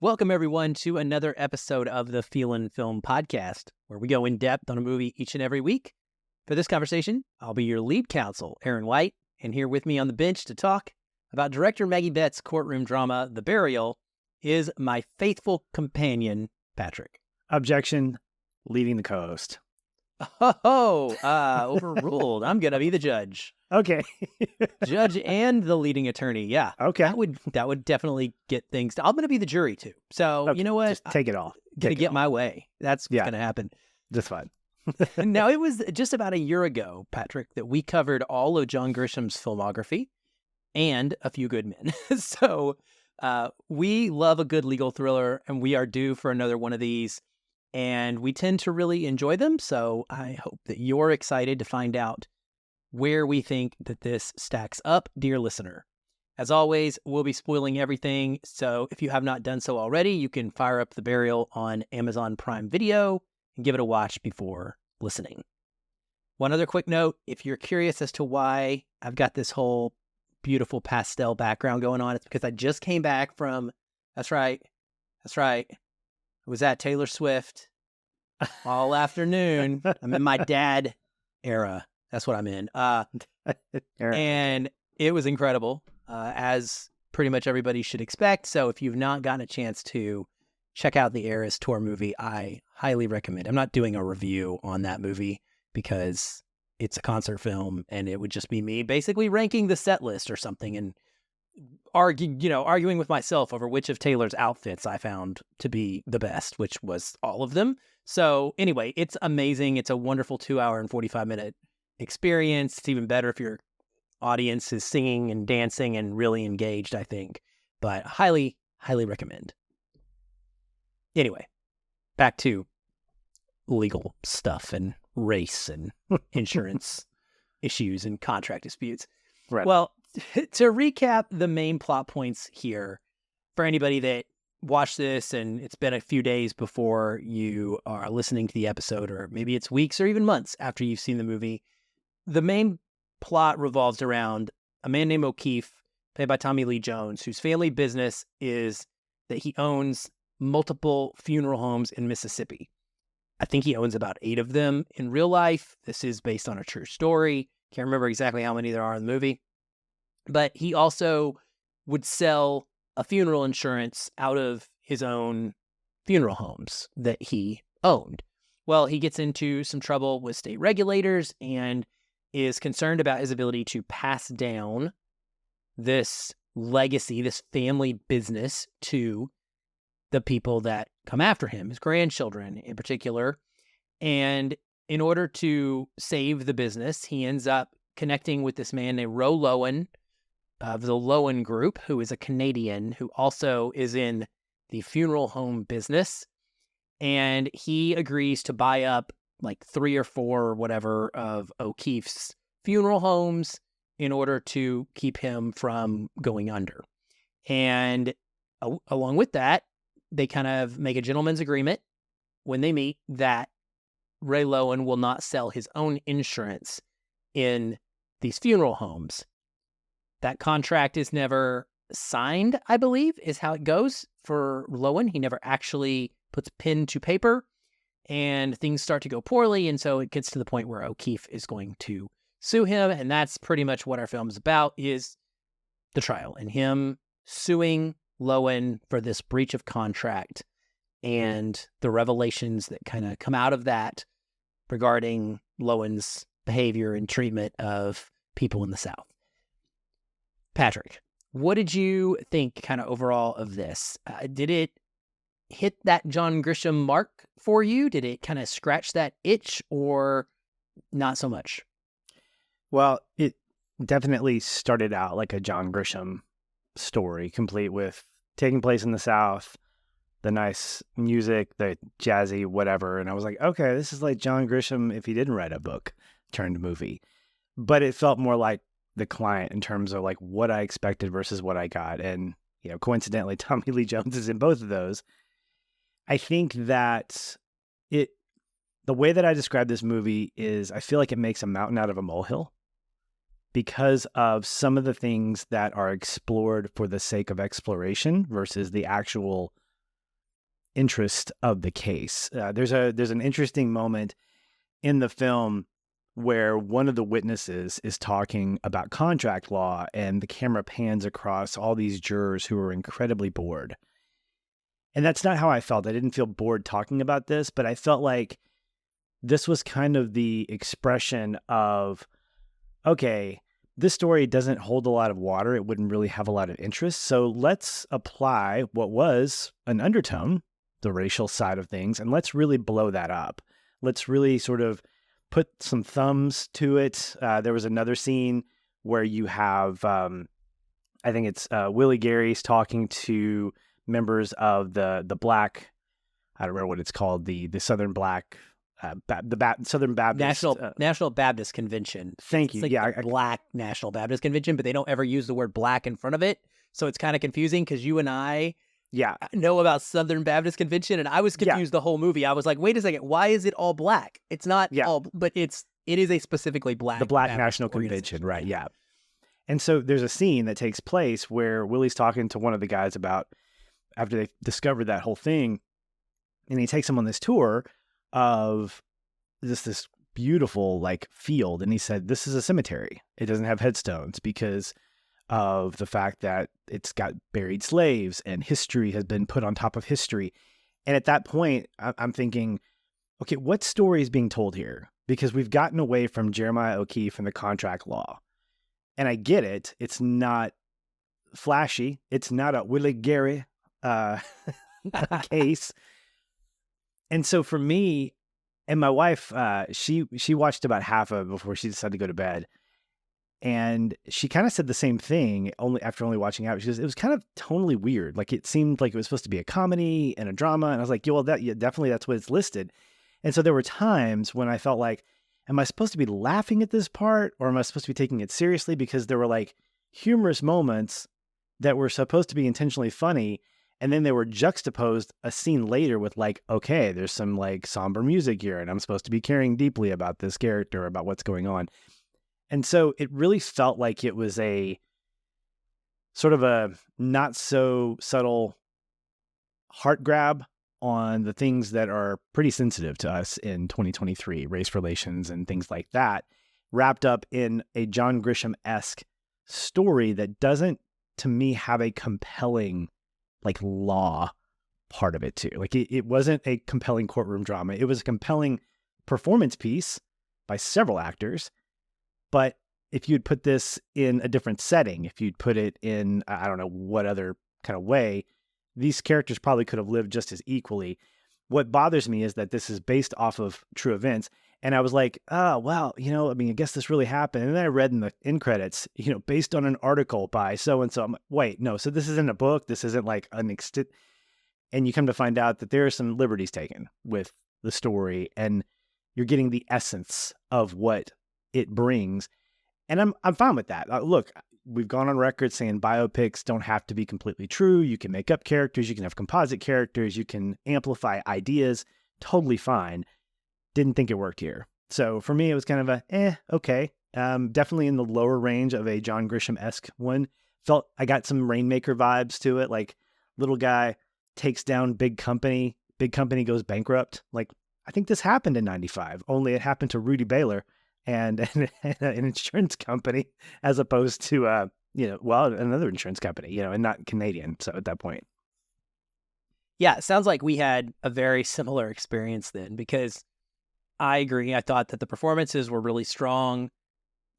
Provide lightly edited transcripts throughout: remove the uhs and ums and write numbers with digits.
Welcome, everyone, to another episode of the Feelin Film Podcast, where we go in depth on a movie each and every week. For this conversation, I'll be your lead counsel, Aaron White, and here with me on the bench to talk about director Maggie Betts' courtroom drama, The Burial, is my faithful companion, Patrick. Objection, leading the co-host. Overruled. I'm going to be the judge. Okay. Judge and the leading attorney. Yeah. Okay. That would definitely get things. I'm going to be the jury too. So Okay, you know what? just take it all. Gonna get my way. That's what's going to happen. Just fine. Now, it was just about a year ago, Patrick, that we covered all of John Grisham's filmography and A Few Good Men. So we love a good legal thriller, and we are due for another one of these. And we tend to really enjoy them. So I hope that you're excited to find out where we think that this stacks up, dear listener. As always, we'll be spoiling everything. So if you have not done so already, you can fire up The Burial on Amazon Prime Video and give it a watch before listening. One other quick note, if you're curious as to why I've got this whole beautiful pastel background going on, it's because I just came back from, that's right, I was at Taylor Swift all afternoon. I'm in my dad era. That's what I'm in. And it was incredible, as pretty much everybody should expect. So if you've not gotten a chance to check out the Eras Tour movie, I highly recommend. I'm not doing a review on that movie because it's a concert film, and it would just be me basically ranking the set list or something and arguing with myself over which of Taylor's outfits I found to be the best, which was all of them. So anyway, it's amazing. It's a wonderful 2 hour and 45-minute experience. It's even better if your audience is singing and dancing and really engaged, I think. But highly, highly recommend. Anyway, back to legal stuff and race and insurance issues and contract disputes. Right. Well, to recap the main plot points here, for anybody that watched this and it's been a few days before you are listening to the episode, or maybe it's weeks or even months after you've seen the movie, the main plot revolves around a man named O'Keefe, played by Tommy Lee Jones, whose family business is that he owns multiple funeral homes in Mississippi. I think he owns about 8 of them in real life. This is based on a true story. Can't remember exactly how many there are in the movie. But he also would sell a funeral insurance out of his own funeral homes that he owned. Well, he gets into some trouble with state regulators and is concerned about his ability to pass down this legacy, this family business, to the people that come after him, his grandchildren in particular. And in order to save the business, he ends up connecting with this man named Ro Lowen of the Lowen Group, who is a Canadian who also is in the funeral home business. And he agrees to buy up like 3 or 4 or whatever of O'Keefe's funeral homes in order to keep him from going under. And along with that, they kind of make a gentleman's agreement when they meet that Ray Lowen will not sell his own insurance in these funeral homes. That contract is never signed, I believe, is how it goes for Lowen. He never actually puts pen to paper, and things start to go poorly, and so it gets to the point where O'Keefe is going to sue him, and that's pretty much what our film is about, is the trial, and him suing Lowen for this breach of contract and the revelations that kind of come out of that regarding Lowen's behavior and treatment of people in the South. Patrick, what did you think kind of overall of this? Did it hit that John Grisham mark for you? Did it kind of scratch that itch, or not so much? Well, it definitely started out like a John Grisham story, complete with taking place in the South, the nice music, the jazzy whatever. And I was like, okay, this is like John Grisham if he didn't write a book turned movie. But it felt more like the client in terms of like what I expected versus what I got. And, coincidentally, Tommy Lee Jones is in both of those. I think that the way that I describe this movie is I feel like it makes a mountain out of a molehill because of some of the things that are explored for the sake of exploration versus the actual interest of the case. There's an interesting moment in the film where one of the witnesses is talking about contract law, and the camera pans across all these jurors who are incredibly bored. And that's not how I felt. I didn't feel bored talking about this, but I felt like this was kind of the expression of, okay, this story doesn't hold a lot of water. It wouldn't really have a lot of interest. So let's apply what was an undertone, the racial side of things, and let's really blow that up. Let's really sort of put some thumbs to it. There was another scene where you have, I think it's Willie Gary's talking to members of the black, I don't remember what it's called, the Southern Black, Southern Baptist. National Baptist Convention. Thank you. It's like the Black National Baptist Convention, but they don't ever use the word black in front of it. So it's kind of confusing because you and I know about Southern Baptist Convention, and I was confused the whole movie. I was like, wait a second, why is it all black? It's not all, but it is a specifically black. The Black Baptist National Convention, right, yeah. And so there's a scene that takes place where Willie's talking to one of the guys about, after they discovered that whole thing, and he takes him on this tour of this beautiful like field, and he said, this is a cemetery. It doesn't have headstones because of the fact that it's got buried slaves and history has been put on top of history. And at that point, I'm thinking, okay, what story is being told here? Because we've gotten away from Jeremiah O'Keefe and the contract law. And I get it. It's not flashy. It's not a Willie Gary case. And so for me and my wife, she watched about half of it before she decided to go to bed. And she kind of said the same thing after only watching out. She goes, it was kind of tonally weird. Like it seemed like it was supposed to be a comedy and a drama. And I was like, definitely that's what it's listed. And so there were times when I felt like, am I supposed to be laughing at this part, or am I supposed to be taking it seriously? Because there were like humorous moments that were supposed to be intentionally funny. And then they were juxtaposed a scene later with like, okay, there's some like somber music here, and I'm supposed to be caring deeply about this character, about what's going on. And so it really felt like it was a sort of a not so subtle heart grab on the things that are pretty sensitive to us in 2023, race relations and things like that, wrapped up in a John Grisham-esque story that doesn't, to me, have a compelling like law part of it too. Like it wasn't a compelling courtroom drama. It was a compelling performance piece by several actors. But if you'd put this in a different setting, if you'd put it in, I don't know what other kind of way, these characters probably could have lived just as equally. What bothers me is that this is based off of true events. And I was like, oh, well, I guess this really happened. And then I read in the end credits, based on an article by so-and-so. I'm like, wait, no, so this isn't a book. This isn't like an extent. And you come to find out that there are some liberties taken with the story, and you're getting the essence of what it brings. And I'm fine with that. Look, we've gone on record saying biopics don't have to be completely true. You can make up characters. You can have composite characters. You can amplify ideas. Totally fine. Didn't think it worked here. So for me, it was kind of okay. Definitely in the lower range of a John Grisham-esque one. Felt I got some Rainmaker vibes to it. Like little guy takes down big company goes bankrupt. Like I think this happened in 95, only it happened to Rudy Baylor and an insurance company as opposed to, another insurance company, and not Canadian. So at that point. Yeah, it sounds like we had a very similar experience then, because I agree. I thought that the performances were really strong.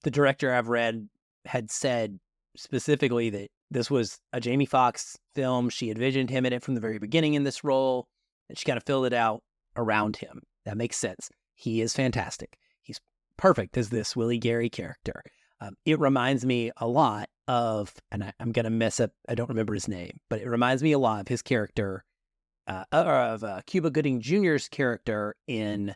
The director I've read had said specifically that this was a Jamie Foxx film. She envisioned him in it from the very beginning in this role, and she kind of filled it out around him. That makes sense. He is fantastic. He's perfect as this Willie Gary character. It reminds me a lot of, and I'm going to mess up, I don't remember his name, but it reminds me a lot of his character, of Cuba Gooding Jr.'s character in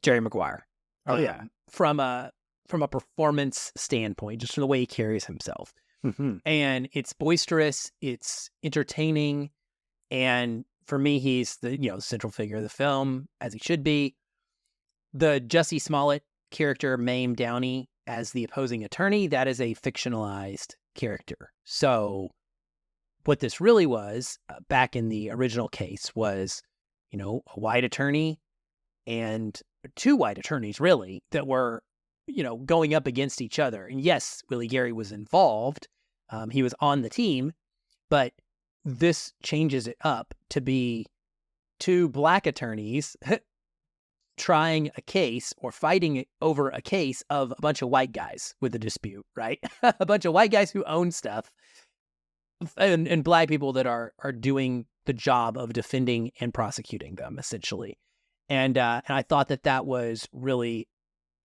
Jerry Maguire. Oh, yeah. From a performance standpoint, just from the way he carries himself. Mm-hmm. And it's boisterous, it's entertaining, and for me, he's the central figure of the film, as he should be. The Jussie Smollett character, Mame Downey, as the opposing attorney, that is a fictionalized character. So what this really was back in the original case was, a white attorney and two white attorneys, really, that were, going up against each other. And yes, Willie Gary was involved. He was on the team, but this changes it up to be two black attorneys trying a case or fighting over a case of a bunch of white guys with a dispute, right? A bunch of white guys who own stuff and black people that are doing the job of defending and prosecuting them, essentially. And I thought that was really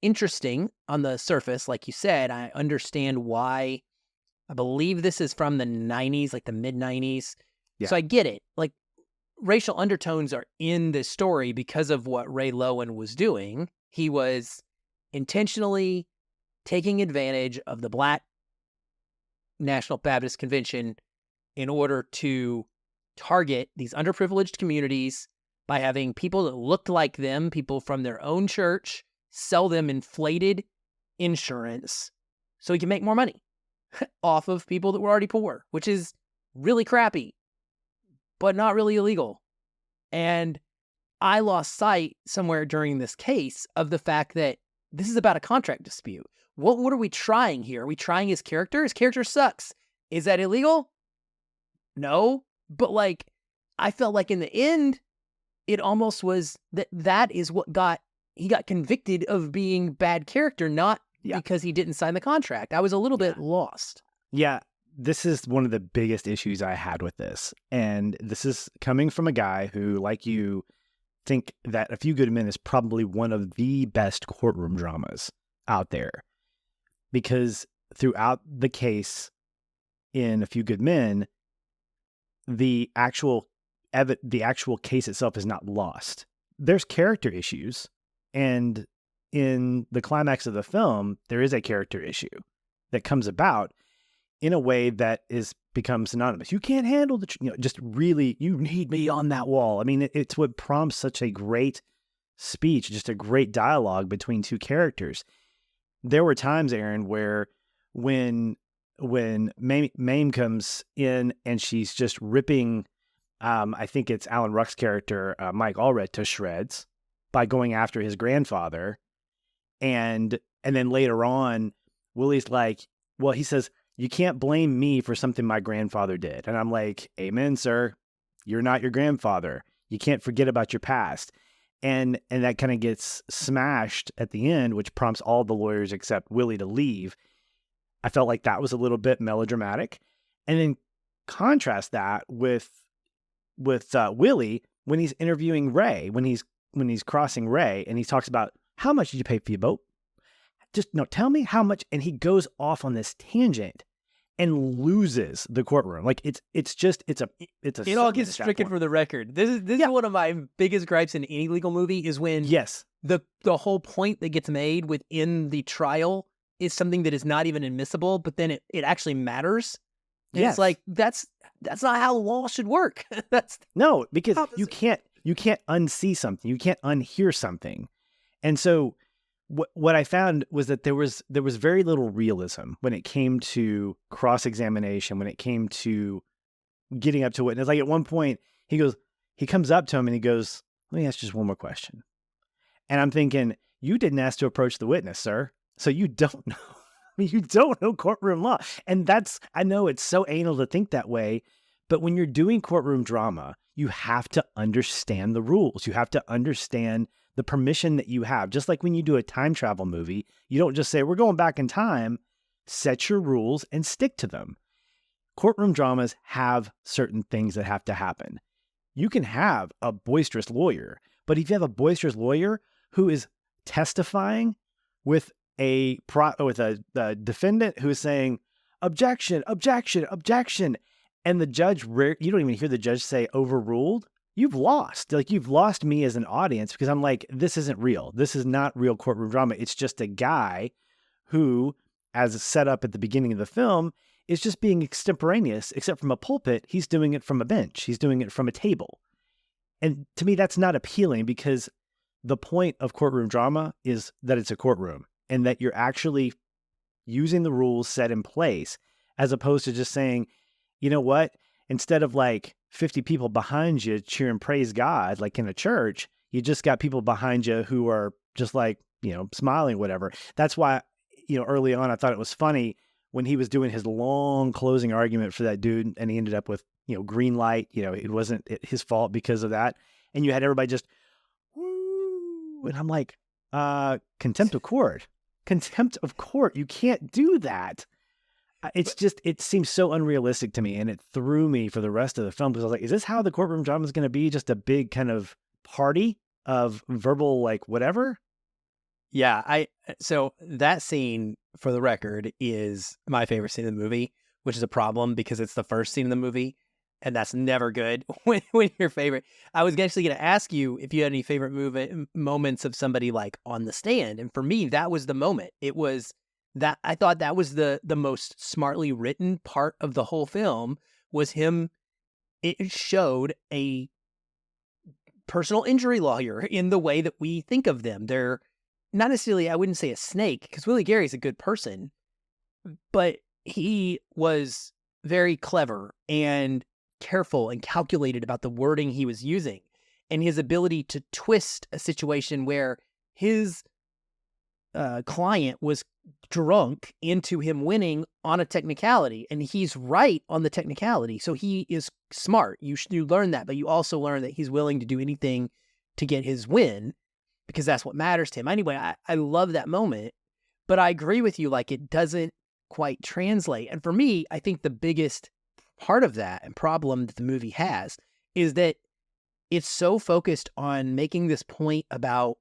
interesting on the surface. Like you said, I understand why. I believe this is from the 90s, like the mid 90s. Yeah. So I get it. Like, racial undertones are in this story because of what Ray Lowen was doing. He was intentionally taking advantage of the Black National Baptist Convention in order to target these underprivileged communities by having people that looked like them, people from their own church, sell them inflated insurance so he can make more money off of people that were already poor, which is really crappy, but not really illegal. And I lost sight somewhere during this case of the fact that this is about a contract dispute. What are we trying here? Are we trying his character? His character sucks. Is that illegal? No. But I felt like in the end, it almost was that is what he got convicted of being bad character, not because he didn't sign the contract. I was a little bit lost. Yeah. This is one of the biggest issues I had with this. And this is coming from a guy who, like you, think that A Few Good Men is probably one of the best courtroom dramas out there. Because throughout the case in A Few Good Men, the actual case itself is not lost. There's character issues. And in the climax of the film, there is a character issue that comes about in a way that becomes synonymous. You can't handle just really, you need me on that wall. I mean, it's what prompts such a great speech, just a great dialogue between two characters. There were times, Aaron, where when Mame comes in and she's just ripping, I think it's Alan Ruck's character, Mike Allred, to shreds by going after his grandfather. And then later on, Willie's like, well, he says, you can't blame me for something my grandfather did. And I'm like, amen, sir. You're not your grandfather. You can't forget about your past. And that kind of gets smashed at the end, which prompts all the lawyers except Willie to leave. I felt like that was a little bit melodramatic. And then contrast that with Willie when he's interviewing Ray, when he's crossing Ray, and he talks about, how much did you pay for your boat? Just tell me how much. And he goes off on this tangent and loses the courtroom. Like it's a it all gets stricken from the record. This is one of my biggest gripes in any legal movie is when the whole point that gets made within the trial is something that is not even admissible, but then it actually matters. And it's like that's not how law should work. No, because you can't unsee something. You can't unhear something. And so what I found was that there was very little realism when it came to cross-examination, when it came to getting up to witness. Like at one point, he comes up to him and he goes, let me ask just one more question. And I'm thinking, you didn't ask to approach the witness, sir. So you don't know. You don't know courtroom law. And I know it's so anal to think that way, but when you're doing courtroom drama, you have to understand the rules. You have to understand the permission that you have. Just like when you do a time travel movie, you don't just say, we're going back in time. Set your rules and stick to them. Courtroom dramas have certain things that have to happen. You can have a boisterous lawyer, but if you have a boisterous lawyer who is testifying with a defendant who is saying, objection, objection, objection, and the judge, you don't even hear the judge say overruled, you've lost. Like, you've lost me as an audience because I'm like, this isn't real. This is not real courtroom drama. It's just a guy who, as set up at the beginning of the film, is just being extemporaneous, except from a pulpit. He's doing it from a bench. He's doing it from a table. And to me, that's not appealing because the point of courtroom drama is that it's a courtroom and that you're actually using the rules set in place as opposed to just saying, you know what? instead of like 50 people behind you cheering praise God, like in a church, you just got people behind you who are just like, smiling, whatever. That's why, early on, I thought it was funny when he was doing his long closing argument for that dude and he ended up with, green light, it wasn't his fault because of that. And you had everybody just, woo. And I'm like, contempt of court. Contempt of court. You can't do that. It's just, it seems so unrealistic to me, and it threw me for the rest of the film because I was like, is this how the courtroom drama is going to be? Just a big kind of party of verbal, like, whatever? Yeah, so that scene, for the record, is my favorite scene in the movie, which is a problem because it's the first scene in the movie, and that's never good when your favorite. I was actually going to ask you if you had any favorite moments of somebody like on the stand, and for me, that was the moment. It was that I thought that was the most smartly written part of the whole film was him. It showed a personal injury lawyer in the way that we think of them. They're not necessarily, I wouldn't say a snake, because Willie Gary's a good person, but he was very clever and careful and calculated about the wording he was using and his ability to twist a situation where his client was drunk into him winning on a technicality, and he's right on the technicality. So he is smart. You learn that, but you also learn that he's willing to do anything to get his win because that's what matters to him. Anyway, I love that moment, but I agree with you. Like, it doesn't quite translate. And for me, I think the biggest part of that and problem that the movie has is that it's so focused on making this point about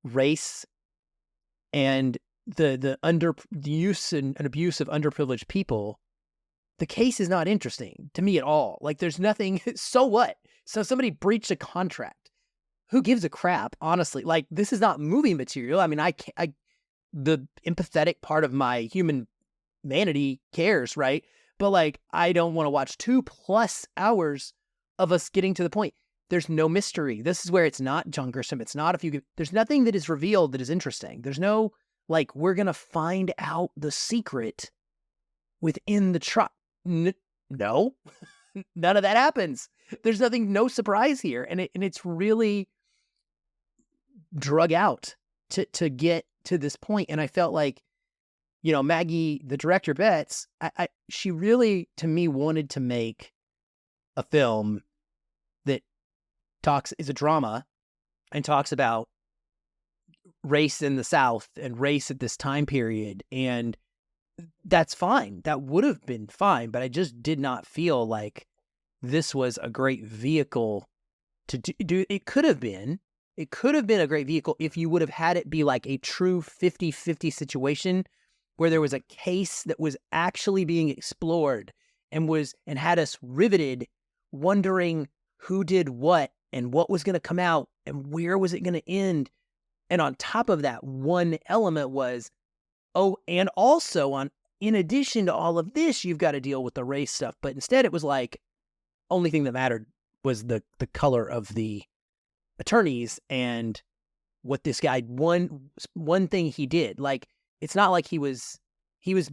race and the use and abuse of underprivileged people. The case is not interesting to me at all. Like, there's nothing. So what? So somebody breached a contract. Who gives a crap? Honestly, like, this is not movie material. I mean, the empathetic part of my humanity cares, right? But like, I don't want to watch 2+ hours of us getting to the point. There's no mystery. This is where it's not John Grisham. It's not there's nothing that is revealed that is interesting. There's no, like, we're going to find out the secret within the truck. No, none of that happens. There's no surprise here. And it's really drug out to get to this point. And I felt like, Maggie, the director, Betts, she really, to me, wanted to make a film that is a drama and talks about race in the South and race at this time period. And that's fine. That would have been fine. But I just did not feel like this was a great vehicle to do. It could have been a great vehicle if you would have had it be like a true 50-50 situation where there was a case that was actually being explored and had us riveted, wondering who did what and what was going to come out and where was it going to end. And on top of that, one element was, and also in addition to all of this, you've got to deal with the race stuff. But instead it was like, only thing that mattered was the color of the attorneys and what this guy, one thing he did. Like, it's not like he was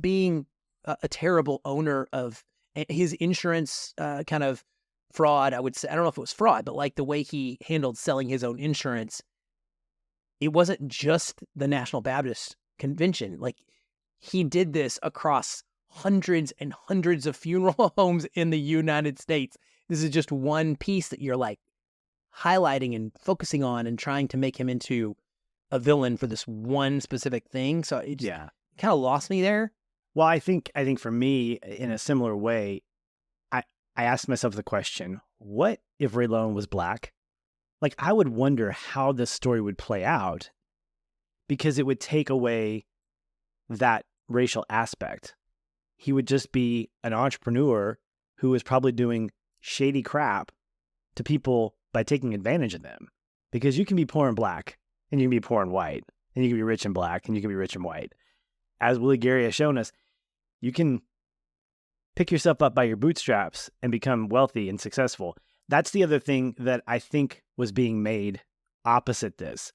being a terrible owner of his insurance kind of fraud, I would say. I don't know if it was fraud, but like the way he handled selling his own insurance, it wasn't just the National Baptist Convention. Like, he did this across hundreds and hundreds of funeral homes in the United States. This is just one piece that you're like highlighting and focusing on and trying to make him into a villain for this one specific thing. So it just kind of lost me there. Well, I think for me, in a similar way, I asked myself the question, what if Ray Lowen was black? Like, I would wonder how this story would play out because it would take away that racial aspect. He would just be an entrepreneur who was probably doing shady crap to people by taking advantage of them. Because you can be poor and black, and you can be poor and white, and you can be rich and black, and you can be rich and white. As Willie Gary has shown us, you can pick yourself up by your bootstraps and become wealthy and successful. That's the other thing that I think was being made opposite this.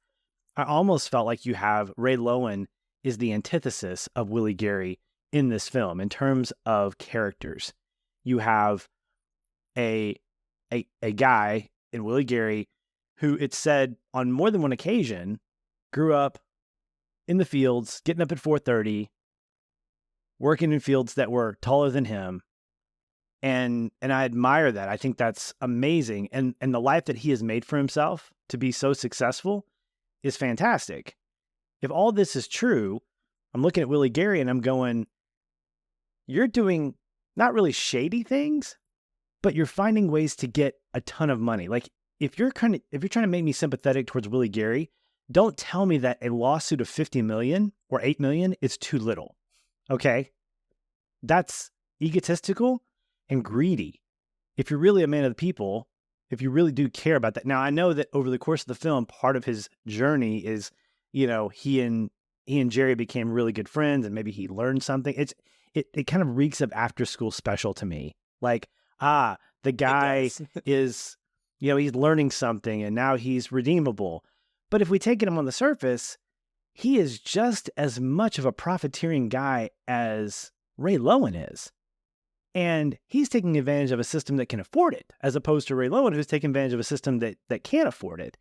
I almost felt like you have Ray Lowen is the antithesis of Willie Gary in this film in terms of characters. You have a guy in Willie Gary who, it's said on more than one occasion, grew up in the fields, getting up at 4:30, working in fields that were taller than him. And I admire that. I think that's amazing. And the life that he has made for himself to be so successful is fantastic. If all this is true, I'm looking at Willie Gary and I'm going, you're doing not really shady things, but you're finding ways to get a ton of money. Like, if you're trying to make me sympathetic towards Willie Gary, don't tell me that a lawsuit of 50 million or 8 million is too little. Okay? That's egotistical and greedy. If you're really a man of the people, if you really do care about that. Now, I know that over the course of the film, part of his journey is, he and Jerry became really good friends and maybe he learned something. It kind of reeks of after school special to me. Like, the guy is, he's learning something and now he's redeemable. But if we take him on the surface, he is just as much of a profiteering guy as Ray Lowen is. And he's taking advantage of a system that can afford it, as opposed to Ray Lowen, who's taking advantage of a system that can't afford it.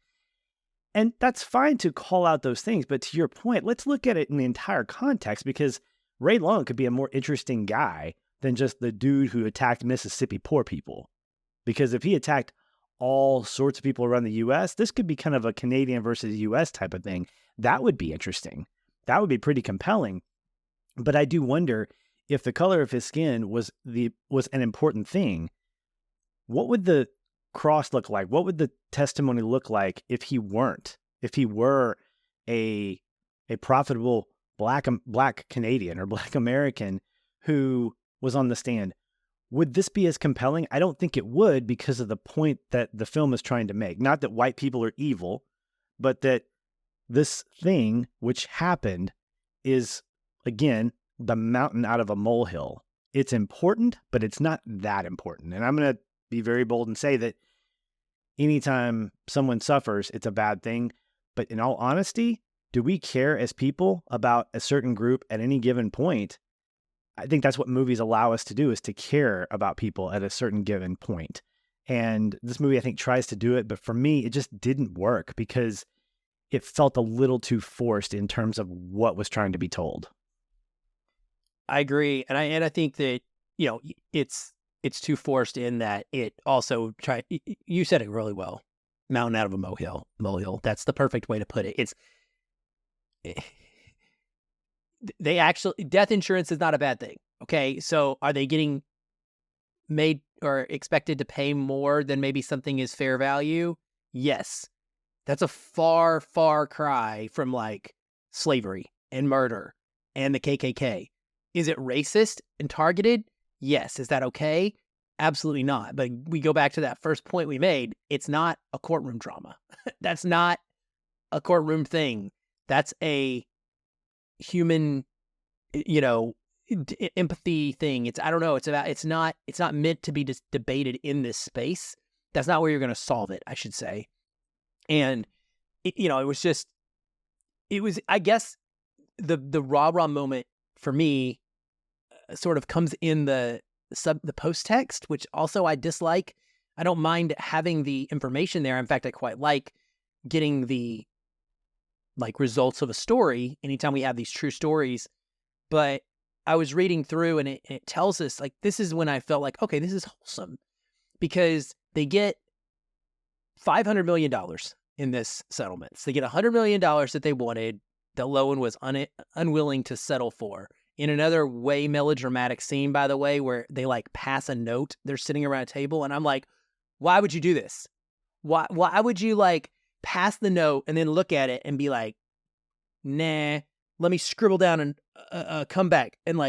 And that's fine to call out those things. But to your point, let's look at it in the entire context, because Ray Lowen could be a more interesting guy than just the dude who attacked Mississippi poor people. Because if he attacked all sorts of people around the U.S., this could be kind of a Canadian versus U.S. type of thing. That would be interesting. That would be pretty compelling. But I do wonder, if the color of his skin was an important thing, what would the cross look like? What would the testimony look like if he were a profitable black Canadian or black American who was on the stand? Would this be as compelling? I don't think it would, because of the point that the film is trying to make. Not that white people are evil, but that this thing which happened is, again, the mountain out of a molehill. It's important, but it's not that important. And I'm going to be very bold and say that anytime someone suffers, it's a bad thing. But in all honesty, do we care as people about a certain group at any given point? I think that's what movies allow us to do, is to care about people at a certain given point. And this movie, I think, tries to do it. But for me, it just didn't work because it felt a little too forced in terms of what was trying to be told. I agree. And I think that, it's too forced in that it also you said it really well. Mountain out of a molehill. That's the perfect way to put it. They actually, death insurance is not a bad thing. Okay. So are they getting made or expected to pay more than maybe something is fair value? Yes. That's a far, far cry from like slavery and murder and the KKK. Is it racist and targeted? Yes. Is that okay? Absolutely not. But we go back to that first point we made. It's not a courtroom drama. That's not a courtroom thing. That's a human, empathy thing. It's not meant to be just debated in this space. That's not where you're going to solve it, I should say. And it was, I guess, the rah-rah moment for me sort of comes in the post text, which also I dislike. I don't mind having the information there. In fact, I quite like getting the results of a story anytime we have these true stories. But I was reading through and it tells us, this is when I felt like, okay, this is wholesome, because they get $500 million in this settlement. So they get $100 million that they wanted, that Lowen was unwilling to settle for. In another way melodramatic scene, by the way, where they pass a note, they're sitting around a table, and I'm like, why would you do this? Why would you pass the note and then look at it and be like, nah, let me scribble down and come back and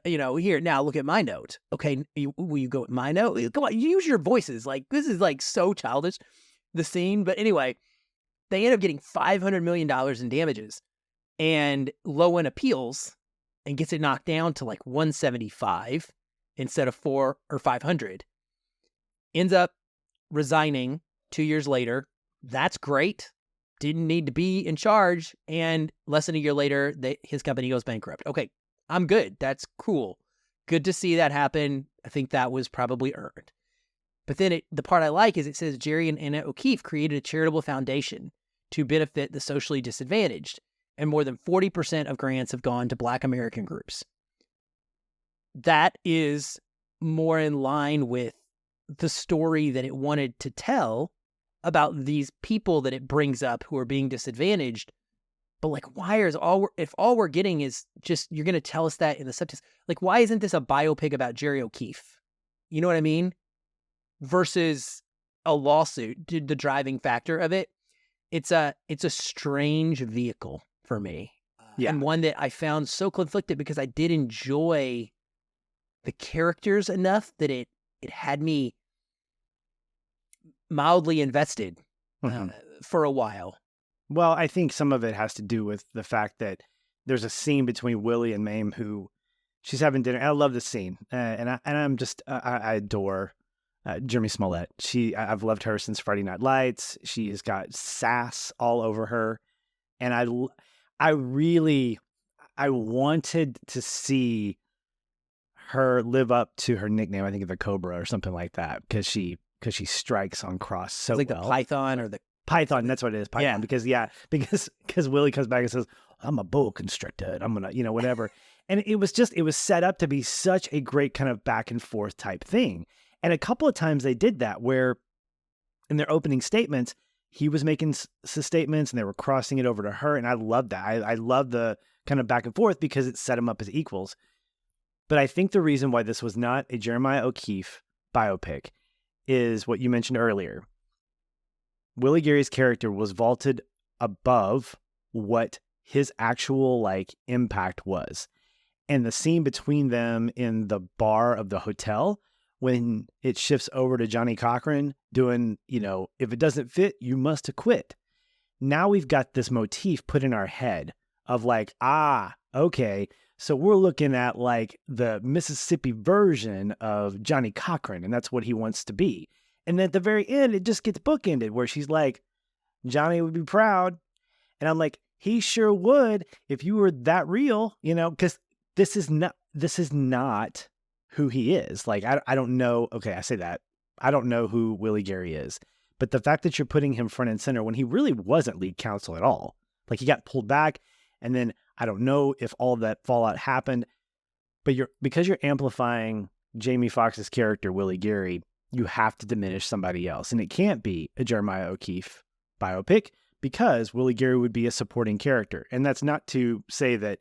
here, now look at my note. Okay, will you go with my note? Come on, use your voices. This is so childish, the scene. But anyway, they end up getting $500 million in damages, and Lowen appeals and gets it knocked down to 175 instead of 400 or 500. Ends up resigning 2 years later. That's great. Didn't need to be in charge. And less than a year later, his company goes bankrupt. Okay, I'm good. That's cool. Good to see that happen. I think that was probably earned. But then the part I like is it says Jerry and Anna O'Keefe created a charitable foundation to benefit the socially disadvantaged, and more than 40% of grants have gone to Black American groups. That is more in line with the story that it wanted to tell about these people that it brings up who are being disadvantaged. But like, why is if all we're getting is just, you're going to tell us that in the subtext, like, why isn't this a biopic about Jerry O'Keefe? You know what I mean? Versus a lawsuit, the driving factor of it. It's a strange vehicle for me. And one that I found so conflicted because I did enjoy the characters enough that it had me mildly invested for a while. Well, I think some of it has to do with the fact that there's a scene between Willie and Mame who she's having dinner. I love the scene, and I adore Jurnee Smollett. I've loved her since Friday Night Lights. She has got sass all over her, and I wanted to see her live up to her nickname. I think of the Cobra or something like that because she strikes on cross so like well. The Python or the Python, that's what it is. Python, because Willie comes back and says, "I'm a boa constrictor. And I'm gonna, whatever." And it was set up to be such a great kind of back and forth type thing. And a couple of times they did that where, in their opening statements, he was making statements and they were crossing it over to her, and I loved that. I love the kind of back and forth because it set them up as equals. But I think the reason why this was not a Jeremiah O'Keefe biopic is what you mentioned earlier. Willie Gary's character was vaulted above what his actual impact was. And the scene between them in the bar of the hotel, when it shifts over to Johnny Cochran doing, if it doesn't fit, you must acquit. Now we've got this motif put in our head of okay, so we're looking at the Mississippi version of Johnny Cochran, and that's what he wants to be. And then at the very end, it just gets bookended where she's like, Johnny would be proud. And I'm like, he sure would if you were that real, because this is not who he is. I don't know. Okay, I say that. I don't know who Willie Gary is. But the fact that you're putting him front and center when he really wasn't lead counsel at all, he got pulled back. And then I don't know if all that fallout happened, but because you're amplifying Jamie Foxx's character, Willie Gary, you have to diminish somebody else. And it can't be a Jeremiah O'Keefe biopic because Willie Gary would be a supporting character. And that's not to say that,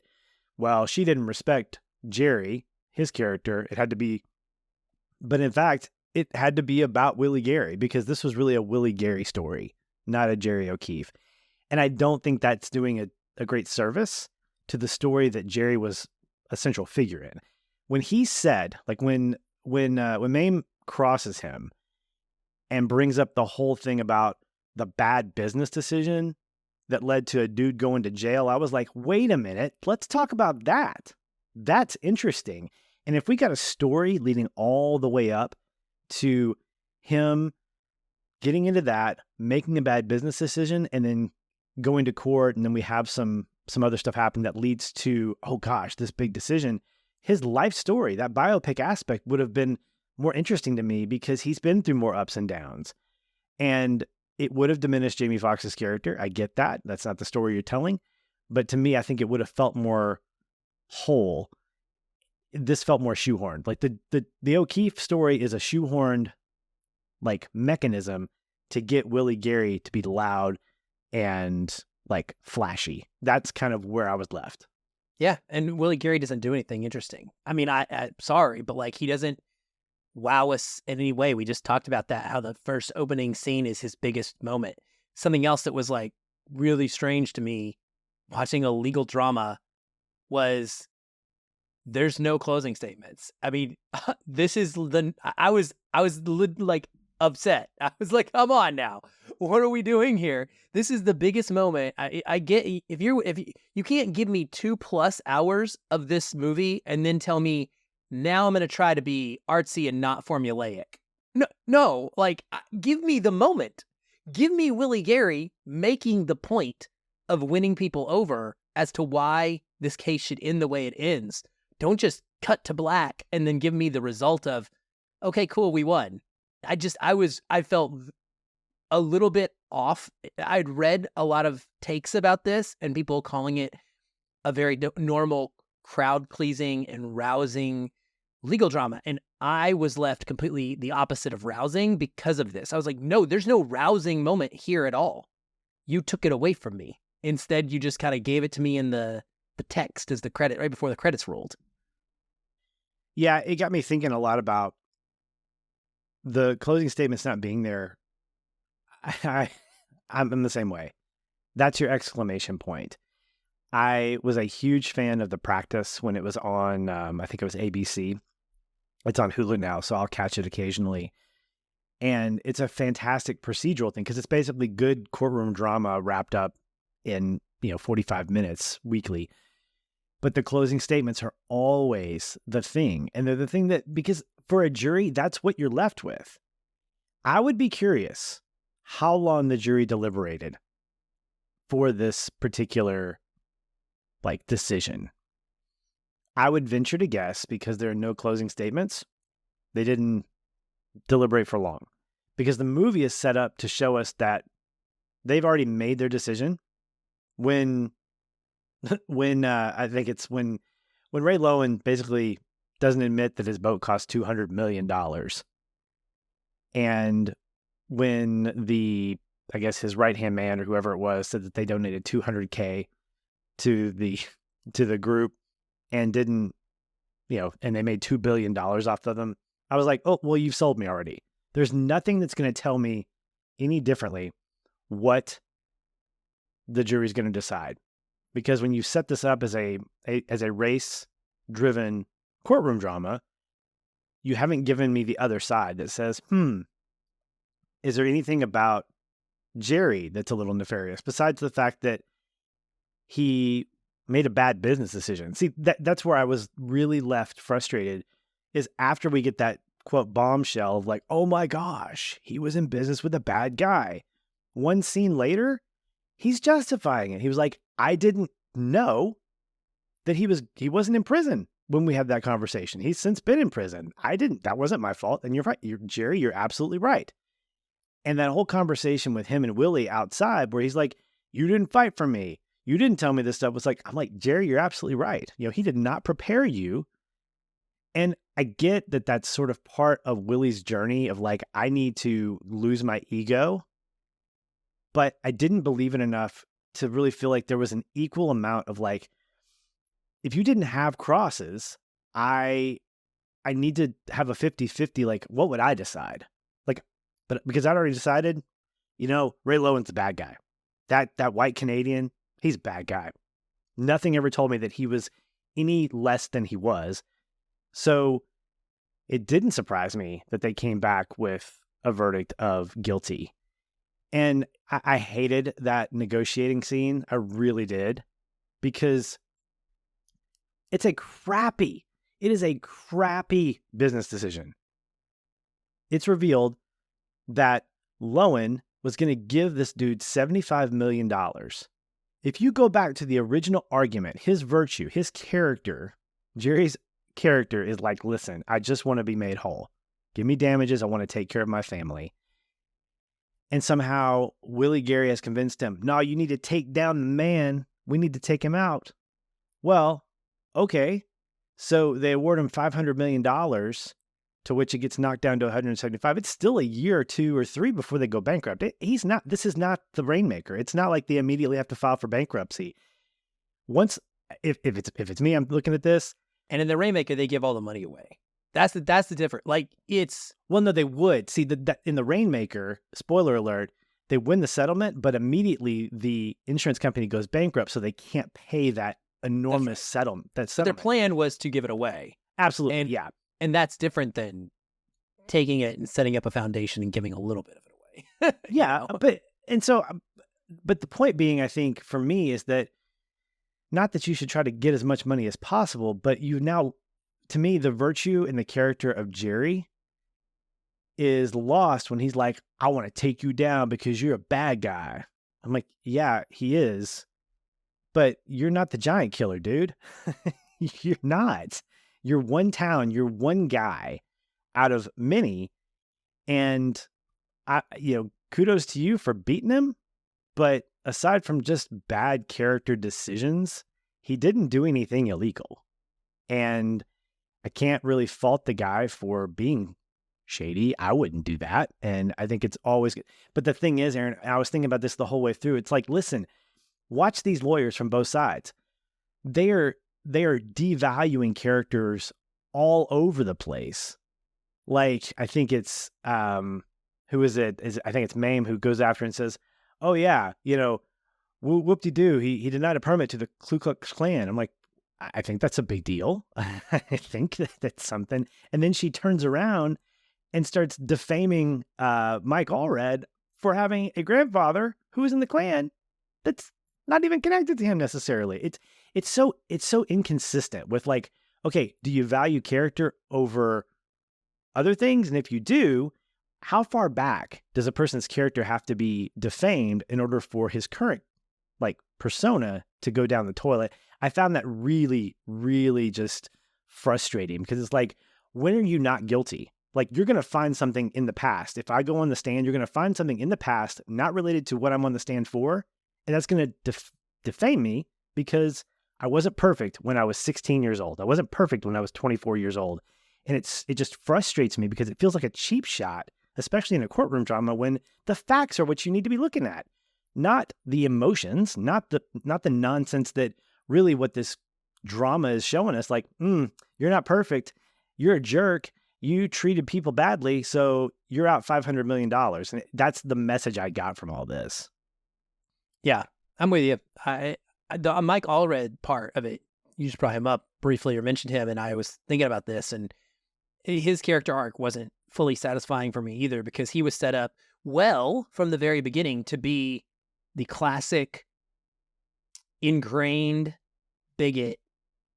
well, she didn't respect Jerry, his character. It had to be, but in fact, it had to be about Willie Gary because this was really a Willie Gary story, not a Jerry O'Keefe. And I don't think that's doing a great service to the story that Jerry was a central figure in. When he said, when Mame crosses him and brings up the whole thing about the bad business decision that led to a dude going to jail, I was like, wait a minute, let's talk about that. That's interesting. And if we got a story leading all the way up to him getting into that, making a bad business decision, and then going to court, and then we have some other stuff happen that leads to, oh gosh, this big decision, his life story, that biopic aspect would have been more interesting to me because he's been through more ups and downs. And it would have diminished Jamie Foxx's character. I get that. That's not the story you're telling. But to me, I think it would have felt more whole. This felt more shoehorned. The O'Keefe story is a shoehorned mechanism to get Willie Gary to be loud and flashy. That's kind of where I was left. Yeah, and Willie Gary doesn't do anything interesting. I mean, I'm sorry, but he doesn't wow us in any way. We just talked about that, how the first opening scene is his biggest moment. Something else that was really strange to me watching a legal drama was there's no closing statements. I mean, this is I was upset. I was like, come on now. What are we doing here? This is the biggest moment. I get if you can't give me 2+ hours of this movie and then tell me now I'm going to try to be artsy and not formulaic. No, give me the moment. Give me Willie Gary making the point of winning people over as to why this case should end the way it ends. Don't just cut to black and then give me the result of, okay, cool, we won. I felt a little bit off. I'd read a lot of takes about this and people calling it a very normal crowd pleasing and rousing legal drama. And I was left completely the opposite of rousing because of this. I was like, no, there's no rousing moment here at all. You took it away from me. Instead, you just kind of gave it to me in the text as the credit right before the credits rolled. Yeah, it got me thinking a lot about the closing statements not being there. I'm the same way. That's your exclamation point. I was a huge fan of The Practice when it was on, I think it was ABC. It's on Hulu now, so I'll catch it occasionally. And it's a fantastic procedural thing because it's basically good courtroom drama wrapped up in, 45 minutes weekly. But the closing statements are always the thing. And they're the thing that, because for a jury, that's what you're left with. I would be curious how long the jury deliberated for this particular decision. I would venture to guess, because there are no closing statements, they didn't deliberate for long, because the movie is set up to show us that they've already made their decision when I think it's when Ray Lowen basically doesn't admit that his boat cost $200 million. And when I guess his right-hand man or whoever it was said that they donated $200K to the group and didn't, and they made $2 billion off of them. I was like, oh, well, you've sold me already. There's nothing that's going to tell me any differently what the jury's going to decide. Because when you set this up as a race-driven courtroom drama, you haven't given me the other side that says, is there anything about Jerry that's a little nefarious, besides the fact that he made a bad business decision? See, that's where I was really left frustrated, is after we get that, quote, bombshell of like, oh my gosh, he was in business with a bad guy. One scene later, he's justifying it. He was like, I didn't know that he wasn't in prison when we had that conversation. He's since been in prison. That wasn't my fault. And you're right. Jerry, you're absolutely right. And that whole conversation with him and Willie outside where he's like, you didn't fight for me. You didn't tell me this stuff. Was like, I'm like, Jerry, you're absolutely right. He did not prepare you. And I get that that's sort of part of Willie's journey of like, I need to lose my ego. But I didn't believe it enough to really feel like there was an equal amount of like, if you didn't have crosses, I need to have a 50-50. Like, what would I decide? Like, but because I'd already decided, Ray Lowen's a bad guy. That white Canadian, he's a bad guy. Nothing ever told me that he was any less than he was. So it didn't surprise me that they came back with a verdict of guilty. And I hated that negotiating scene. I really did. Because it is a crappy business decision. It's revealed that Lowen was going to give this dude $75 million. If you go back to the original argument, his virtue, his character, Jerry's character is like, listen, I just want to be made whole. Give me damages. I want to take care of my family. And somehow Willie Gary has convinced him, no, you need to take down the man. We need to take him out. Well, okay. So they award him $500 million, to which it gets knocked down to 175. It's still a year or 2 or 3 before they go bankrupt. This is not the Rainmaker. It's not like they immediately have to file for bankruptcy. If it's me, I'm looking at this. And in the Rainmaker, they give all the money away. That's the difference. Like, it's... Well, no, they would. See, in the Rainmaker, spoiler alert, they win the settlement, but immediately the insurance company goes bankrupt, so they can't pay that enormous settlement. Their plan was to give it away. Absolutely, yeah. And that's different than taking it and setting up a foundation and giving a little bit of it away. Yeah, but the point being, I think, for me, is that not that you should try to get as much money as possible, but to me, the virtue in the character of Jerry is lost when he's like, I want to take you down because you're a bad guy. I'm like, yeah, he is, but you're not the giant killer, dude. You're not. You're one town, you're one guy out of many. And kudos to you for beating him. But aside from just bad character decisions, he didn't do anything illegal. And I can't really fault the guy for being shady. I wouldn't do that. And I think it's always good. But the thing is, Aaron, I was thinking about this the whole way through. It's like, listen, watch these lawyers from both sides. They are devaluing characters all over the place. Like, I think it's, who is it? I think it's Mame who goes after and says, oh yeah, whoop-de-doo, he denied a permit to the Ku Klux Klan. I'm like, I think that's a big deal. I think that's something. And then she turns around and starts defaming Mike Allred for having a grandfather who is in the Klan that's not even connected to him necessarily. It's so inconsistent with, like, okay, do you value character over other things? And if you do, how far back does a person's character have to be defamed in order for his current, like, persona to go down the toilet? I found that really, really just frustrating, because it's like, when are you not guilty? Like, you're going to find something in the past. If I go on the stand, you're going to find something in the past not related to what I'm on the stand for, and that's going to defame me because I wasn't perfect when I was 16 years old. I wasn't perfect when I was 24 years old. And it just frustrates me because it feels like a cheap shot, especially in a courtroom drama, when the facts are what you need to be looking at, not the emotions, not the nonsense that really what this drama is showing us. Like, you're not perfect. You're a jerk. You treated people badly, so you're out $500 million. And that's the message I got from all this. Yeah, I'm with you. The Mike Allred part of it, you just brought him up briefly or mentioned him, and I was thinking about this, and his character arc wasn't fully satisfying for me either, because he was set up well from the very beginning to be the classic ingrained bigot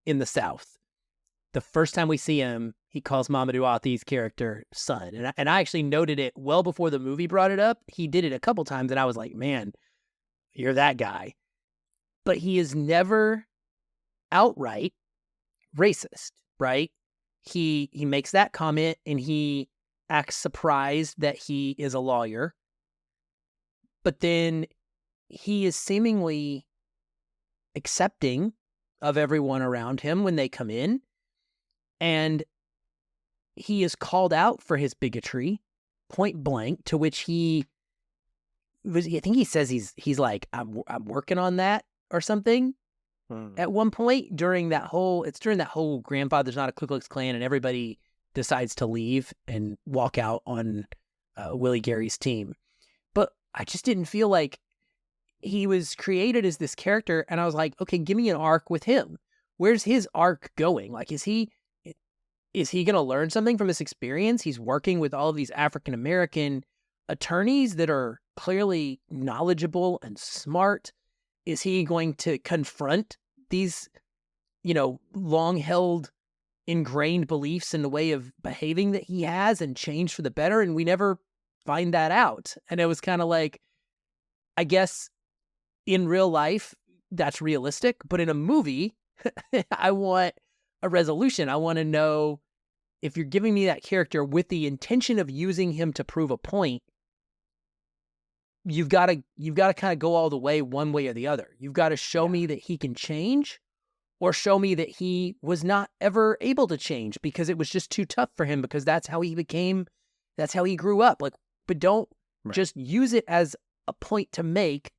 in the South. The first time we see him, he calls Mamadou Athi's character son. And I actually noted it well before the movie brought it up. He did it a couple times, and I was like, man, you're that guy. But he is never outright racist, right? He makes that comment, and he acts surprised that he is a lawyer. But then he is seemingly accepting of everyone around him when they come in. And he is called out for his bigotry, point blank, to which I think he says he's like, I'm working on that or something. At one point during that whole grandfather's not a Ku Klux Klan, and everybody decides to leave and walk out on Willie Gary's team. But I just didn't feel like he was created as this character, and I was like, okay, give me an arc with him. Where's his arc going? Like, is he going to learn something from this experience? He's working with all of these African-American attorneys that are clearly knowledgeable and smart. Is he going to confront these, long-held, ingrained beliefs in the way of behaving that he has and change for the better? And we never find that out. And it was kind of like, I guess in real life, that's realistic. But in a movie, I want a resolution. I want to know, if you're giving me that character with the intention of using him to prove a point, you've got to kind of go all the way one way or the other. You've got to show me that he can change, or show me that he was not ever able to change because it was just too tough for him, because that's how he grew up. Like, but don't just use it as a point to make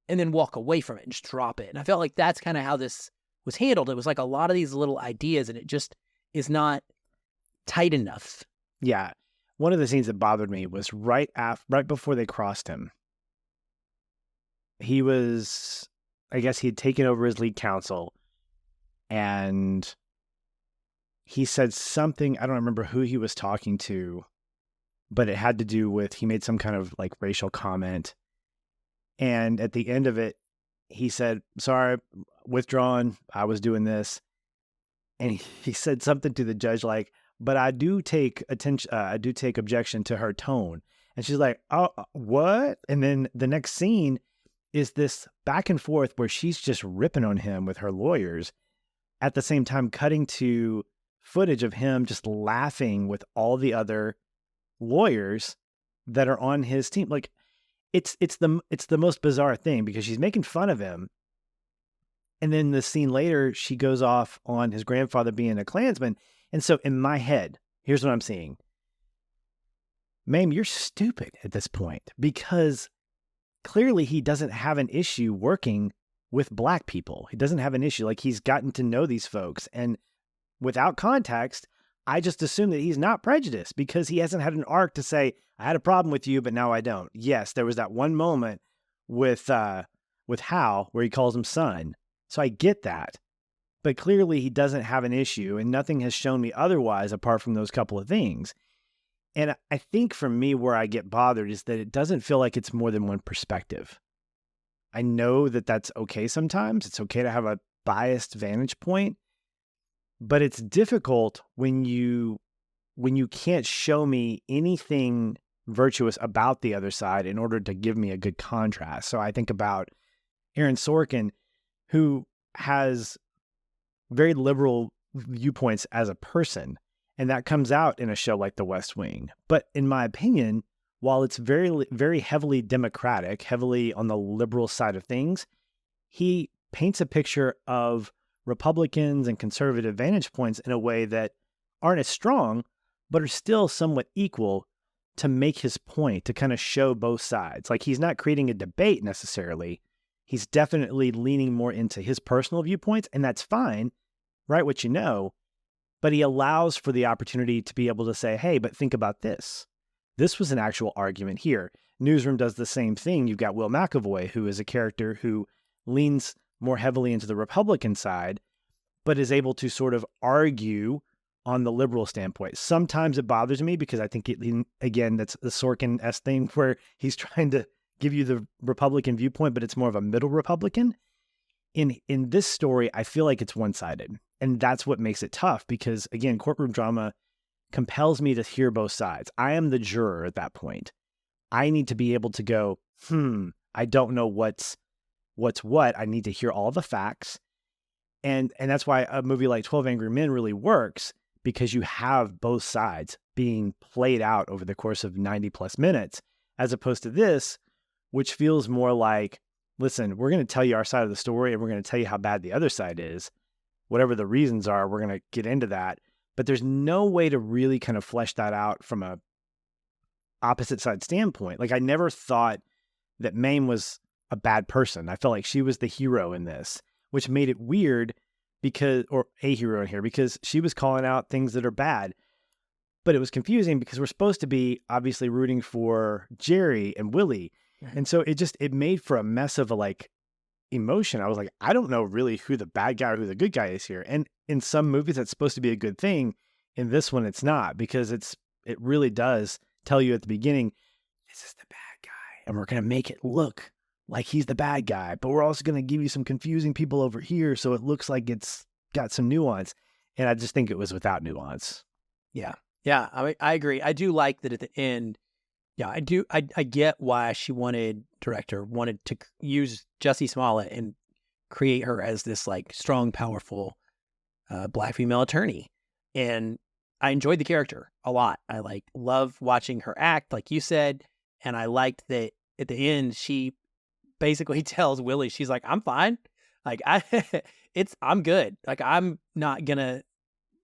and then walk away from it and just drop it. And I felt like that's kind of how this was handled. It was like a lot of these little ideas, and it just is not tight enough. Yeah. One of the scenes that bothered me was right before they crossed him. He was, I guess he had taken over as lead counsel, and he said something, I don't remember who he was talking to, but it had to do with, he made some kind of like racial comment. And at the end of it, he said, sorry, withdrawn, I was doing this. And he said something to the judge like, but I do take objection to her tone. And she's like, oh, what? And then the next scene is this back and forth where she's just ripping on him with her lawyers, at the same time cutting to footage of him just laughing with all the other lawyers that are on his team. Like it's the most bizarre thing because she's making fun of him. And then the scene later, she goes off on his grandfather being a Klansman. And so in my head, here's what I'm seeing. Mame, you're stupid at this point because clearly he doesn't have an issue working with Black people. He doesn't have an issue. Like he's gotten to know these folks. And without context, I just assume that he's not prejudiced because he hasn't had an arc to say, I had a problem with you, but now I don't. Yes, there was that one moment with Hal where he calls him son. So I get that. But clearly he doesn't have an issue and nothing has shown me otherwise apart from those couple of things. And I think for me, where I get bothered is that it doesn't feel like it's more than one perspective. I know that that's okay sometimes. It's okay to have a biased vantage point, but it's difficult when you can't show me anything virtuous about the other side in order to give me a good contrast. So I think about Aaron Sorkin, who has very liberal viewpoints as a person. And that comes out in a show like The West Wing. But in my opinion, while it's very, very heavily democratic, heavily on the liberal side of things, he paints a picture of Republicans and conservative vantage points in a way that aren't as strong, but are still somewhat equal to make his point, to kind of show both sides. Like he's not creating a debate necessarily. He's definitely leaning more into his personal viewpoints, and that's fine. Write what you know. But he allows for the opportunity to be able to say, hey, but think about this. This was an actual argument here. Newsroom does the same thing. You've got Will McAvoy, who is a character who leans more heavily into the Republican side, but is able to sort of argue on the liberal standpoint. Sometimes it bothers me because I think, again, that's the Sorkin-esque thing where he's trying to give you the Republican viewpoint, but it's more of a middle Republican. In this story, I feel like it's one-sided. And that's what makes it tough because, again, courtroom drama compels me to hear both sides. I am the juror at that point. I need to be able to go, I don't know what's what. I need to hear all the facts. And that's why a movie like 12 Angry Men really works, because you have both sides being played out over the course of 90 plus minutes, as opposed to this, which feels more like, listen, we're going to tell you our side of the story and we're going to tell you how bad the other side is. Whatever the reasons are, we're going to get into that. But there's no way to really kind of flesh that out from a opposite side standpoint. Like I never thought that Mame was a bad person. I felt like she was the hero in this, which made it weird or a hero in here, because she was calling out things that are bad. But it was confusing because we're supposed to be obviously rooting for Jerry and Willie. And so it made for a mess of emotion. I was like, I don't know really who the bad guy or who the good guy is here. And in some movies, that's supposed to be a good thing. In this one, it's not, because it really does tell you at the beginning, this is the bad guy. And we're going to make it look like he's the bad guy, but we're also going to give you some confusing people over here. So it looks like it's got some nuance. And I just think it was without nuance. Yeah. Yeah. I agree. I do like that at the end. Yeah, I do. I get why director wanted to use Jussie Smollett and create her as this strong, powerful Black female attorney. And I enjoyed the character a lot. I love watching her act, like you said. And I liked that at the end, she basically tells Willie, she's like, I'm fine. I'm good. I'm not going to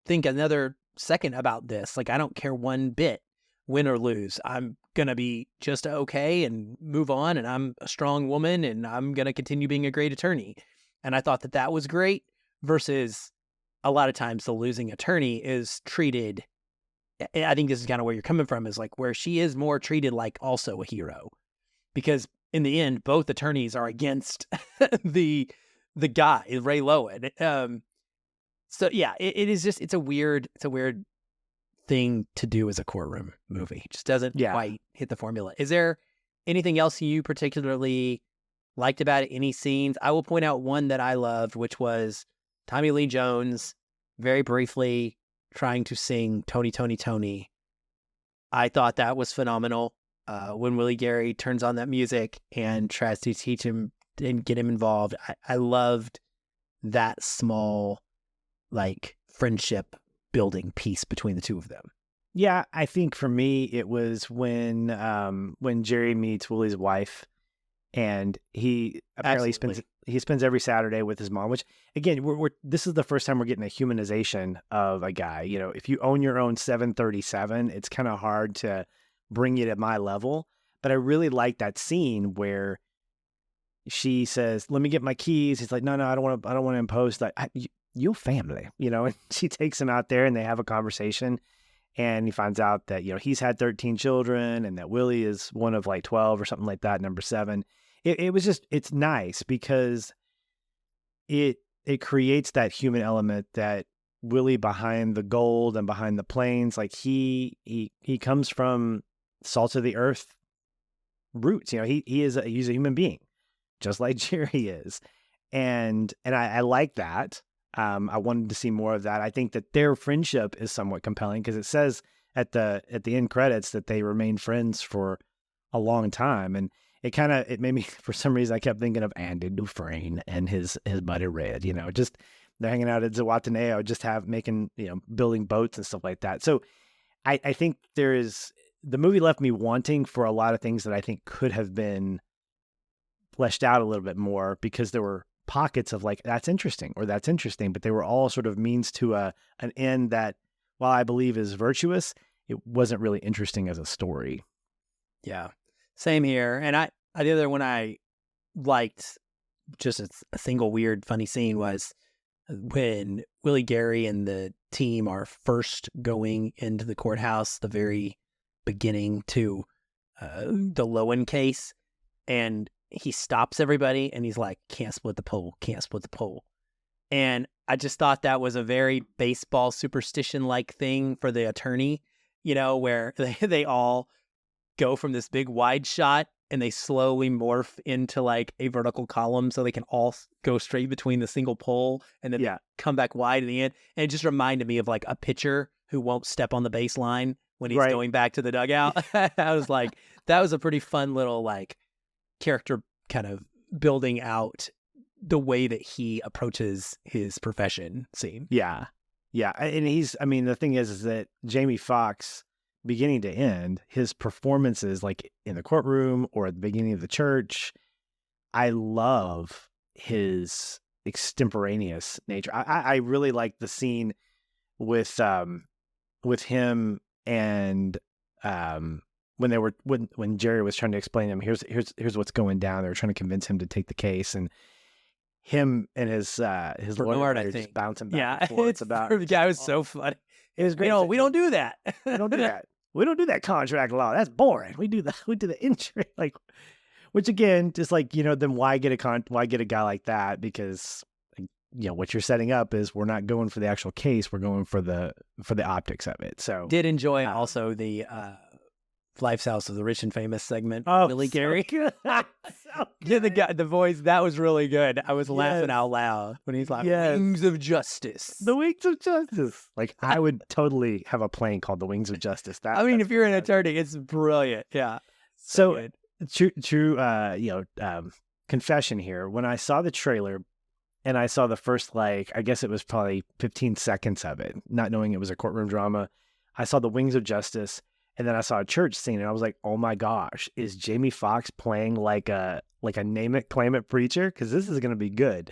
think another second about this. I don't care one bit, win or lose. I'm going to be just okay and move on. And I'm a strong woman and I'm going to continue being a great attorney. And I thought that was great, versus a lot of times the losing attorney is treated. I think this is kind of where you're coming from, is where she is more treated like also a hero, because in the end, both attorneys are against the guy, Ray Lowen. So yeah, it's a weird thing to do as a courtroom movie. It just doesn't quite hit the formula. Is there anything else you particularly liked about it? Any scenes? I will point out one that I loved, which was Tommy Lee Jones very briefly trying to sing Tony, Tony, Tony. I thought that was phenomenal. When Willie Gary turns on that music and tries to teach him and get him involved. I loved that small, friendship building piece between the two of them. Yeah, I think for me it was when Jerry meets Willie's wife, and he apparently Absolutely. spends every Saturday with his mom. Which again, we're this is the first time we're getting a humanization of a guy. You know, if you own your own 737, it's kind of hard to bring you to my level. But I really like that scene where she says, "Let me get my keys." He's like, "No, no, I don't want to. I don't want to impose that. Your family, you know." And she takes him out there, and they have a conversation. And he finds out that, he's had 13 children and that Willie is one of like 12 or something like that, number 7. It was just, it's nice because it creates that human element that Willie behind the gold and behind the plains, like he comes from salt of the earth roots. He's a human being, just like Jerry is. And I like that. I wanted to see more of that. I think that their friendship is somewhat compelling because it says at the end credits that they remained friends for a long time, and it made me, for some reason I kept thinking of Andy Dufresne and his buddy Red. Just they're hanging out at Zihuatanejo, just building boats and stuff like that. So I think the movie left me wanting for a lot of things that I think could have been fleshed out a little bit more, because there were pockets of like, that's interesting, but they were all sort of means to an end that, while I believe is virtuous, it wasn't really interesting as a story. Yeah, same here. And the other one I liked, just a single weird funny scene, was when Willie, Gary, and the team are first going into the courthouse, the very beginning to the Lowen case, and he stops everybody and he's like, can't split the pole. And I just thought that was a very baseball superstition-like thing for the attorney, where they all go from this big wide shot and they slowly morph into like a vertical column so they can all go straight between the single pole and then come back wide in the end. And it just reminded me of like a pitcher who won't step on the baseline when he's going back to the dugout. I was like, that was a pretty fun little like character kind of building out the way that he approaches his profession scene. Yeah. And the thing is that Jamie Foxx, beginning to end, his performances, like in the courtroom or at the beginning of the church, I love his extemporaneous nature. I really like the scene with him and when Jerry was trying to explain to him, here's what's going down. They were trying to convince him to take the case, and him and his lawyer, I think, just bouncing back and forth. It's about the guy was so funny. It was great. We don't do that. We don't do that. We don't do that contract law. That's boring. We do the injury, like, which again, just like, then why get a guy like that? Because what you're setting up is we're not going for the actual case. We're going for the optics of it. So did enjoy also the Life's House of the Rich and Famous segment. Oh, Willie, so Gary. Good. Yeah, the voice, that was really good. I was laughing out loud when he's like, Wings of Justice. The Wings of Justice. Like, I would totally have a plane called the Wings of Justice. If you're an attorney, it's brilliant. Yeah. So true, confession here. When I saw the trailer and I saw the first, like, I guess it was probably 15 seconds of it, not knowing it was a courtroom drama, I saw the Wings of Justice. And then I saw a church scene, and I was like, "Oh my gosh, is Jamie Foxx playing like a name it, claim it preacher? Because this is going to be good."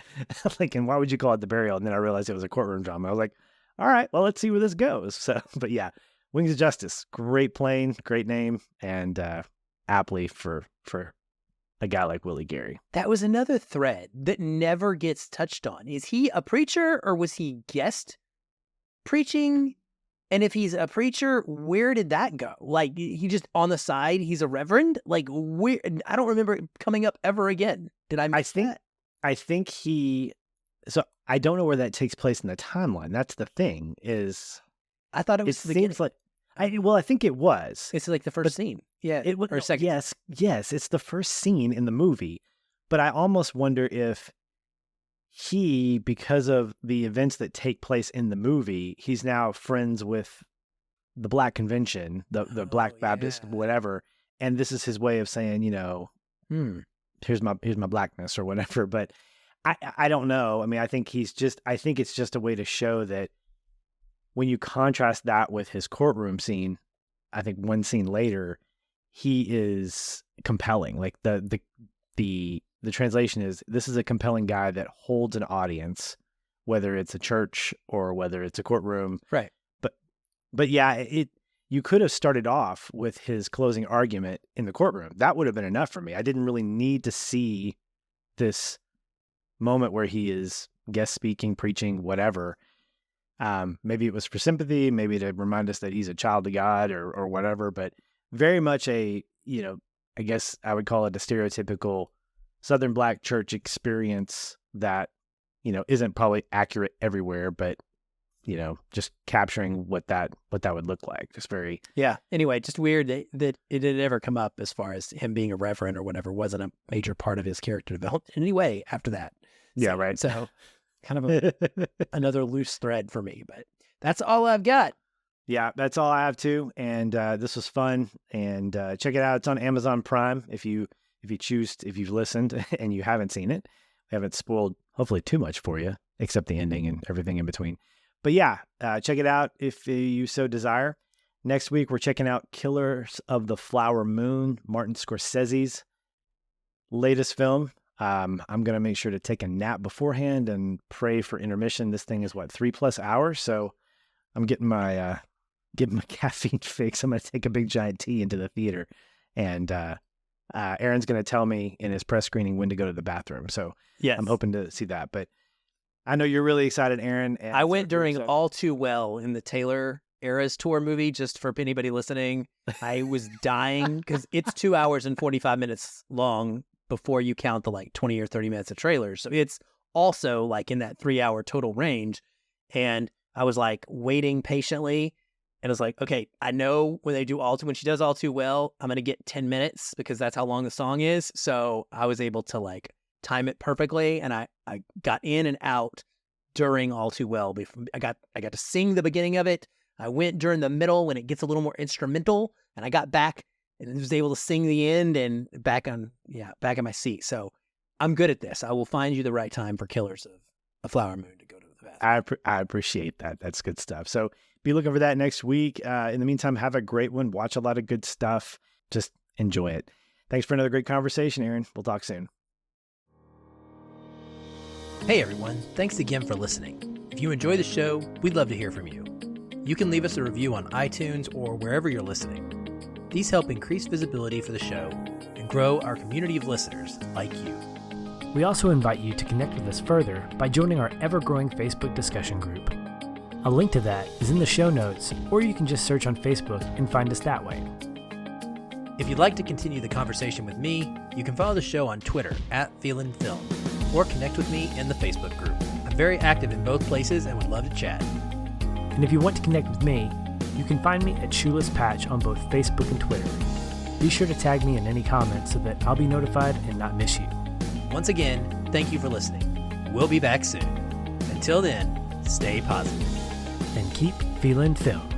Like, and why would you call it The Burial? And then I realized it was a courtroom drama. I was like, "All right, well, let's see where this goes." So, but yeah, Wings of Justice, great plane, great name, and aptly for a guy like Willie Gary. That was another thread that never gets touched on. Is he a preacher or was he guest preaching? And if he's a preacher, where did that go? Like, he just on the side, he's a reverend? Like, where? I don't remember it coming up ever again. Did I miss that? I think so I don't know where that takes place in the timeline. That's the thing, is I thought it was the seems like, I think it was. It's like the first scene. Yeah. Or second. Yes, it's the first scene in the movie. But I almost wonder if he, because of the events that take place in the movie, he's now friends with the Black Convention, the Black Baptist, whatever, and this is his way of saying, here's my blackness or whatever. But I don't know. I think it's just a way to show that when you contrast that with his courtroom scene, I think one scene later, he is compelling. Like the translation is, this is a compelling guy that holds an audience, whether it's a church or whether it's a courtroom. Right. But yeah, you could have started off with his closing argument in the courtroom. That would have been enough for me. I didn't really need to see this moment where he is guest speaking, preaching, whatever. Maybe it was for sympathy, maybe to remind us that he's a child of God or whatever, but very much I guess I would call it a stereotypical Southern Black church experience that, isn't probably accurate everywhere, but, just capturing what that would look like. Just very... Yeah. Anyway, just weird that it didn't ever come up as far as him being a reverend or whatever wasn't a major part of his character development in any way after that. Yeah, right. So kind of another loose thread for me, but that's all I've got. Yeah, that's all I have too. And this was fun. And check it out. It's on Amazon Prime. If you've listened and you haven't seen it, I haven't spoiled hopefully too much for you, except the ending and everything in between. But yeah, check it out if you so desire. Next week, we're checking out Killers of the Flower Moon, Martin Scorsese's latest film. I'm going to make sure to take a nap beforehand and pray for intermission. This thing is 3+ hours. So I'm getting my caffeine fix. I'm going to take a big giant tea into the theater, and Aaron's going to tell me in his press screening when to go to the bathroom. So yes, I'm hoping to see that, but I know you're really excited, Aaron. I went during All Too Well in the Taylor Eras Tour movie, just for anybody listening. I was dying because it's 2 hours and 45 minutes long before you count the 20 or 30 minutes of trailers. So it's also in that 3-hour total range. And I was waiting patiently. And I was like, okay, I know when she does All Too Well, I'm going to get 10 minutes because that's how long the song is. So I was able to time it perfectly. And I got in and out during All Too Well. I got to sing the beginning of it. I went during the middle when it gets a little more instrumental, and I got back and was able to sing the end and back in my seat. So I'm good at this. I will find you the right time for Killers of a Flower Moon to go to the bathroom. I appreciate that. That's good stuff. So be looking for that next week. In the meantime, have a great one. Watch a lot of good stuff. Just enjoy it. Thanks for another great conversation, Aaron. We'll talk soon. Hey everyone, thanks again for listening. If you enjoy the show, we'd love to hear from you. You can leave us a review on iTunes or wherever you're listening. These help increase visibility for the show and grow our community of listeners like you. We also invite you to connect with us further by joining our ever-growing Facebook discussion group. A link to that is in the show notes, or you can just search on Facebook and find us that way. If you'd like to continue the conversation with me, you can follow the show on Twitter @FeelinFilm, or connect with me in the Facebook group. I'm very active in both places and would love to chat. And if you want to connect with me, you can find me at Shoeless Patch on both Facebook and Twitter. Be sure to tag me in any comments so that I'll be notified and not miss you. Once again, thank you for listening. We'll be back soon. Until then, stay positive. And keep feeling film.